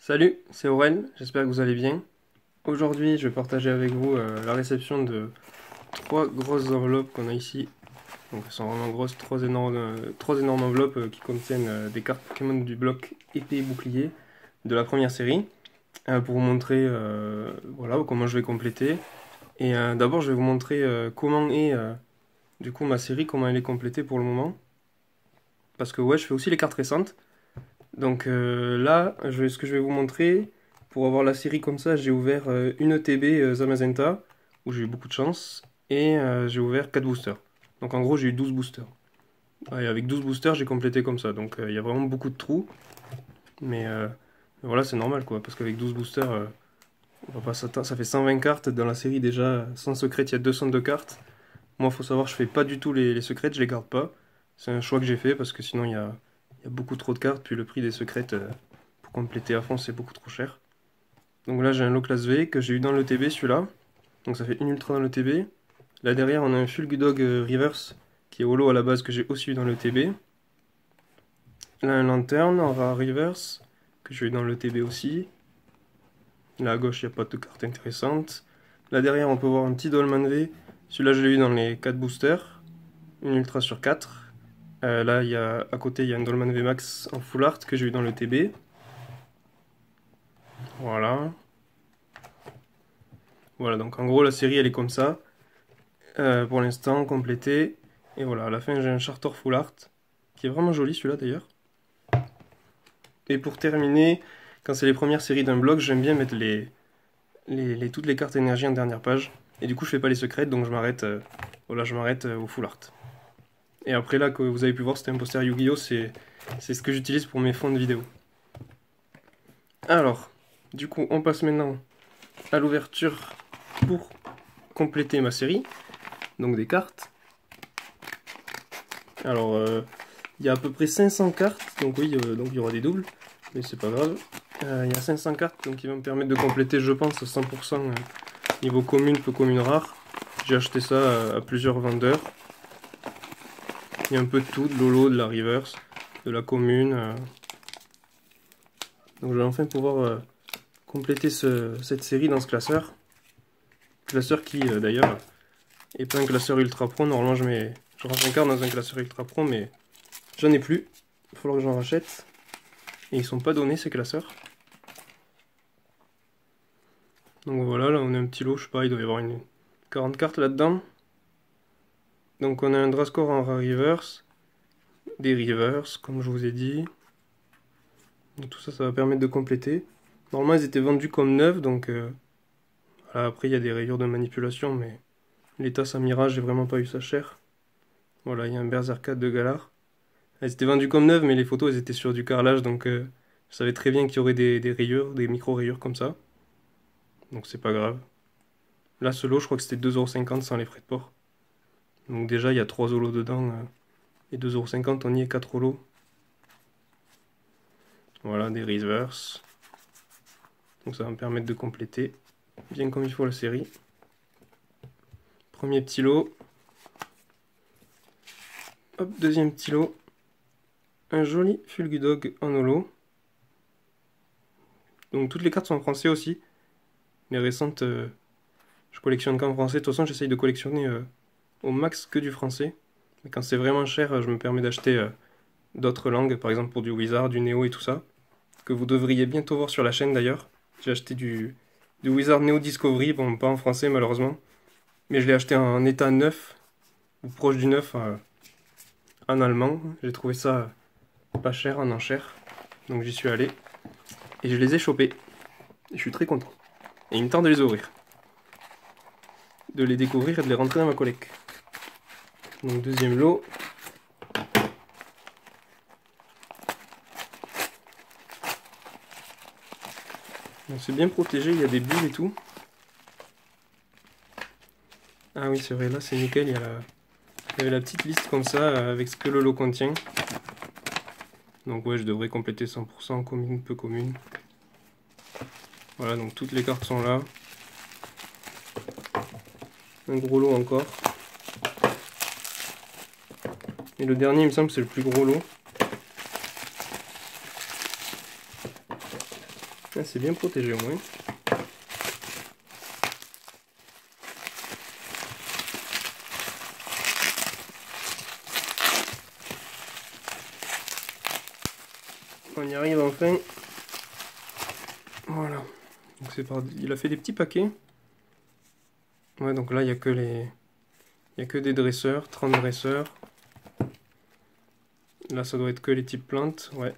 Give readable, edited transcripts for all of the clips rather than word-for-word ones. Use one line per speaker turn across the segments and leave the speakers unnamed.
Salut, c'est Aurel, j'espère que vous allez bien. Aujourd'hui, je vais partager avec vous la réception de trois grosses enveloppes qu'on a ici. Donc, elles sont vraiment grosses, trois énormes enveloppes qui contiennent des cartes Pokémon du bloc épée et bouclier de la première série. Pour vous montrer voilà, comment je vais compléter. Et d'abord, je vais vous montrer comment est du coup ma série, comment elle est complétée pour le moment. Parce que ouais, je fais aussi les cartes récentes. Donc là, ce que je vais vous montrer, pour avoir la série comme ça, j'ai ouvert une ETB Zamazenta, où j'ai eu beaucoup de chance, et j'ai ouvert 4 boosters. Donc en gros, j'ai eu 12 boosters. Ouais, et avec 12 boosters, j'ai complété comme ça. Donc il y a vraiment beaucoup de trous, mais voilà, c'est normal quoi, parce qu'avec 12 boosters, on va pas s'attendre. Ça fait 120 cartes dans la série déjà. Sans secret, il y a 202 cartes. Moi, faut savoir, je fais pas du tout les secrets, je les garde pas. C'est un choix que j'ai fait parce que sinon il y a beaucoup trop de cartes, puis le prix des secrets pour compléter à fond c'est beaucoup trop cher. Donc là j'ai un low class V que j'ai eu dans le TB celui-là. Donc ça fait une ultra dans le TB. Là derrière on a un Fulgudog Reverse qui est holo à la base que j'ai aussi eu dans le TB. Là un Lanterne en rare Reverse que j'ai eu dans le TB aussi. Là à gauche il n'y a pas de carte intéressante. Là derrière on peut voir un petit Dolman V. Celui-là je l'ai eu dans les 4 boosters. Une ultra sur 4. Là, à côté, il y a un Dolman VMAX en full art que j'ai eu dans le TB. Voilà. Voilà, donc en gros, la série, elle est comme ça. Pour l'instant, complétée. Et voilà, à la fin, j'ai un Charter full art, qui est vraiment joli, celui-là, d'ailleurs. Et pour terminer, quand c'est les premières séries d'un bloc, j'aime bien mettre toutes les cartes énergie en dernière page. Et du coup, je fais pas les secrets, donc je m'arrête voilà, je m'arrête au full art. Et après, là, que vous avez pu voir, c'était un poster Yu-Gi-Oh! C'est ce que j'utilise pour mes fonds de vidéo. Alors, du coup, on passe maintenant à l'ouverture pour compléter ma série. Donc des cartes. Alors, il y a à peu près 500 cartes. Donc oui, donc il y aura des doubles. Mais c'est pas grave. Il y a 500 cartes, donc qui vont me permettre de compléter, je pense, 100% niveau commune, peu commune rare. J'ai acheté ça à plusieurs vendeurs. Il y a un peu de tout, de l'holo, de la reverse, de la commune. Donc je vais enfin pouvoir compléter cette série dans ce classeur. Classeur qui, d'ailleurs, est pas un classeur ultra pro. Normalement, je range mes cartes dans un classeur ultra pro, mais j'en ai plus. Il va falloir que j'en rachète. Et ils sont pas donnés, ces classeurs. Donc voilà, là, on a un petit lot. Je sais pas, il doit y avoir une 40 cartes là-dedans. Donc on a un Drascore en rare reverse. Des reverse, comme je vous ai dit. Donc tout ça, ça va permettre de compléter. Normalement, ils étaient vendus comme neufs, donc voilà, après, il y a des rayures de manipulation, mais l'état sans mirage, j'ai vraiment pas eu ça cher. Voilà, il y a un Berserker de Galar. Elles étaient vendues comme neuves, mais les photos, elles étaient sur du carrelage, donc je savais très bien qu'il y aurait des rayures, des micro-rayures comme ça. Donc c'est pas grave. Là, ce lot, je crois que c'était 2,50€ sans les frais de port. Donc déjà, il y a 3 holos dedans, et 2,50€, on y est 4 holos. Voilà, des reverse. Donc ça va me permettre de compléter bien comme il faut la série. Premier petit lot. Hop, deuxième petit lot. Un joli Fulgudog en holo. Donc toutes les cartes sont en français aussi. Les récentes, je collectionne qu'en français. De toute façon, j'essaye de collectionner au max que du français. Mais quand c'est vraiment cher, je me permets d'acheter d'autres langues, par exemple pour du Wizard, du Neo et tout ça. Que vous devriez bientôt voir sur la chaîne d'ailleurs. J'ai acheté du Wizard Neo Discovery, bon pas en français malheureusement. Mais je l'ai acheté en état neuf, ou proche du neuf, en allemand. J'ai trouvé ça pas cher, en enchère. Donc j'y suis allé. Et je les ai chopés. Et je suis très content. Et il me tarde de les ouvrir. De les découvrir et de les rentrer dans ma collecte. Donc deuxième lot. Bon, c'est bien protégé, il y a des bulles et tout. Ah oui, c'est vrai, là c'est nickel, il y avait la petite liste comme ça avec ce que le lot contient. Donc ouais, je devrais compléter 100% commune, peu commune. Voilà, donc toutes les cartes sont là. Un gros lot encore. Et le dernier, il me semble, c'est le plus gros lot. Ah, c'est bien protégé au moins. On y arrive enfin. Voilà. Donc c'est par... Il a fait des petits paquets. Ouais, donc là il n'y a que les... Il y a que des dresseurs, 30 dresseurs. Là ça doit être que les types plantes, ouais.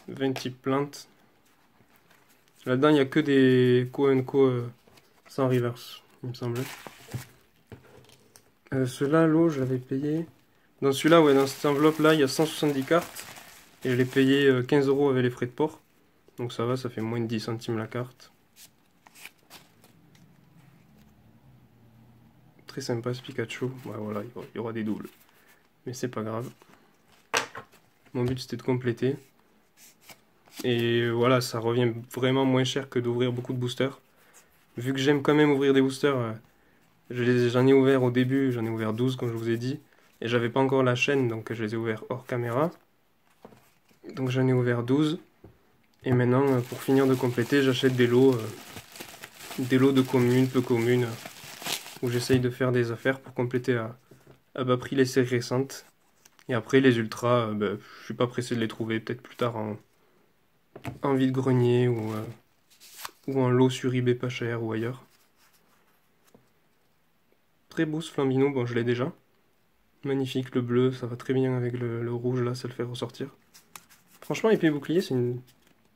20 types plantes. Là-dedans il n'y a que des Co sans reverse, il me semblait. Ceux-là, l'eau, je l'avais payé. Dans celui-là, ouais, dans cette enveloppe-là, il y a 170 cartes. Et je l'ai payé 15 € avec les frais de port. Donc ça va, ça fait moins de 10 centimes la carte. Très sympa ce Pikachu. Ouais, voilà, il y aura des doubles. Mais c'est pas grave. Mon but c'était de compléter. Et voilà, ça revient vraiment moins cher que d'ouvrir beaucoup de boosters. Vu que j'aime quand même ouvrir des boosters, j'en ai ouvert au début, j'en ai ouvert 12 comme je vous ai dit. Et j'avais pas encore la chaîne, donc je les ai ouverts hors caméra. Donc j'en ai ouvert 12. Et maintenant, pour finir de compléter, j'achète des lots de communes, peu communes, où j'essaye de faire des affaires pour compléter à bas prix les séries récentes. Et après, les ultras, je suis pas pressé de les trouver, peut-être plus tard en vide-grenier ou en lot sur eBay pas cher ou ailleurs. Très beau ce Flambino, bon je l'ai déjà. Magnifique, le bleu, ça va très bien avec le rouge là, ça le fait ressortir. Franchement, épée et bouclier, c'est une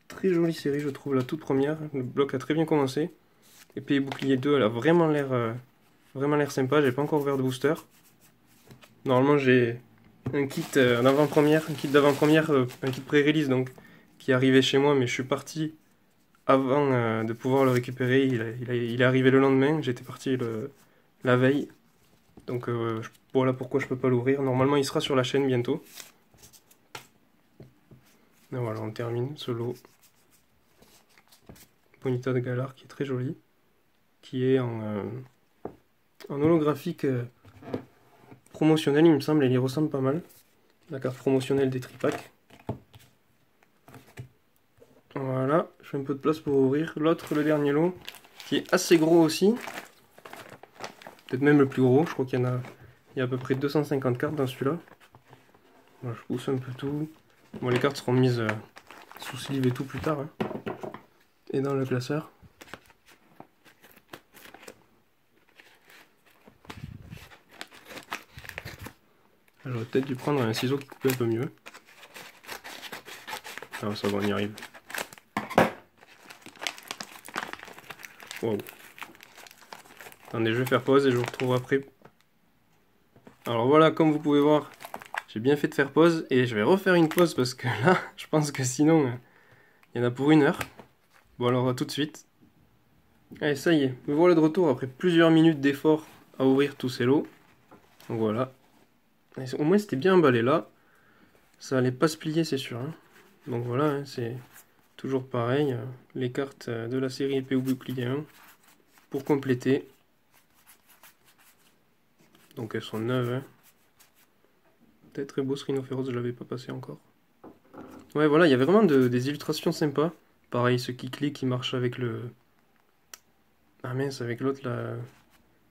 très jolie série, je trouve, la toute première. Le bloc a très bien commencé. Épée et bouclier 2, elle a vraiment l'air sympa. J'ai pas encore ouvert de booster. Normalement, j'ai un kit d'avant-première, un kit pré-release donc qui est arrivé chez moi, mais je suis parti avant de pouvoir le récupérer. Il est arrivé le lendemain. J'étais parti la veille, donc voilà pourquoi je peux pas l'ouvrir. Normalement, il sera sur la chaîne bientôt. Et voilà, on termine ce lot. Ponyta de Galar qui est très joli, qui est en holographique promotionnel, il me semble, elle y ressemble pas mal. La carte promotionnelle des tripacks. Voilà, je fais un peu de place pour ouvrir. L'autre, le dernier lot, qui est assez gros aussi. Peut-être même le plus gros, je crois qu'il y a à peu près 250 cartes dans celui-là. Voilà, je pousse un peu tout. Bon, les cartes seront mises sous sleeve et tout plus tard. Hein. Et dans le classeur. J'aurais peut-être dû prendre un ciseau qui coupait un peu mieux. Ah, ça va, on y arrive. Wow. Attendez, je vais faire pause et je vous retrouve après. Alors voilà, comme vous pouvez voir, j'ai bien fait de faire pause et je vais refaire une pause parce que là, je pense que sinon, il y en a pour 1 heure. Bon alors, à tout de suite. Allez, ça y est, me voilà de retour après plusieurs minutes d'effort à ouvrir tous ces lots. Donc voilà. Au moins, c'était bien emballé là. Ça allait pas se plier, c'est sûr. Hein. Donc voilà, hein, c'est toujours pareil. Les cartes de la série épée ou bouclier 1 pour compléter. Donc elles sont neuves. Hein. Peut-être très beau ce rhinophéros, je l'avais pas passé encore. Ouais, voilà, il y avait vraiment des illustrations sympas. Pareil, ce qui clique, qui marche avec le... Ah mince, avec l'autre là...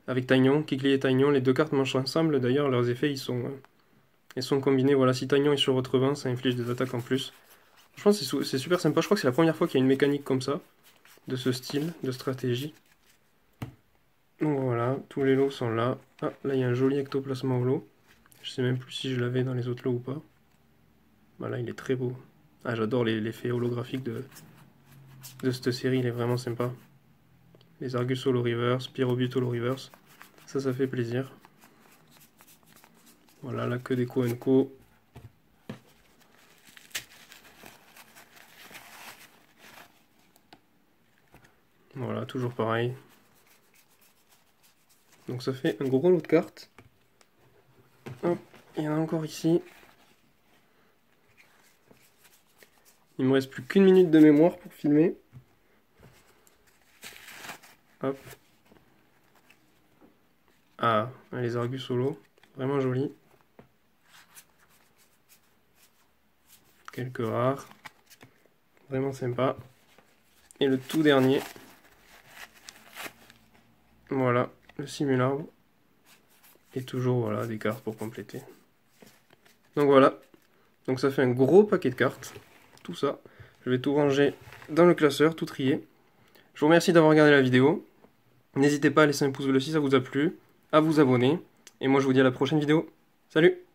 Avec Taignon, Kikli et Taignon, les deux cartes marchent ensemble. D'ailleurs, leurs effets, ils sont combinés. Voilà, si Taignon est sur votre vent, ça inflige des attaques en plus. Franchement, c'est super sympa. Je crois que c'est la première fois qu'il y a une mécanique comme ça, de ce style, de stratégie. Donc voilà, tous les lots sont là. Ah, là, il y a un joli ectoplasma au lot. Je sais même plus si je l'avais dans les autres lots ou pas. Voilà, il est très beau. Ah, j'adore l'effet holographique de cette série, il est vraiment sympa. Les Argus Holo Reverse, Pyrobut Holo Reverse, ça fait plaisir. Voilà, là que des Co. Voilà, toujours pareil. Donc ça fait un gros lot de cartes. Hop, il y en a encore ici. Il me reste plus qu'1 minute de mémoire pour filmer. Hop. Ah, les Argus Holo, vraiment jolis. Quelques rares. Vraiment sympa. Et le tout dernier, voilà, le simularbre. Et toujours voilà, des cartes pour compléter. Donc voilà, donc ça fait un gros paquet de cartes, tout ça. Je vais tout ranger dans le classeur, tout trier. Je vous remercie d'avoir regardé la vidéo. N'hésitez pas à laisser un pouce bleu si ça vous a plu, à vous abonner. Et moi je vous dis à la prochaine vidéo. Salut!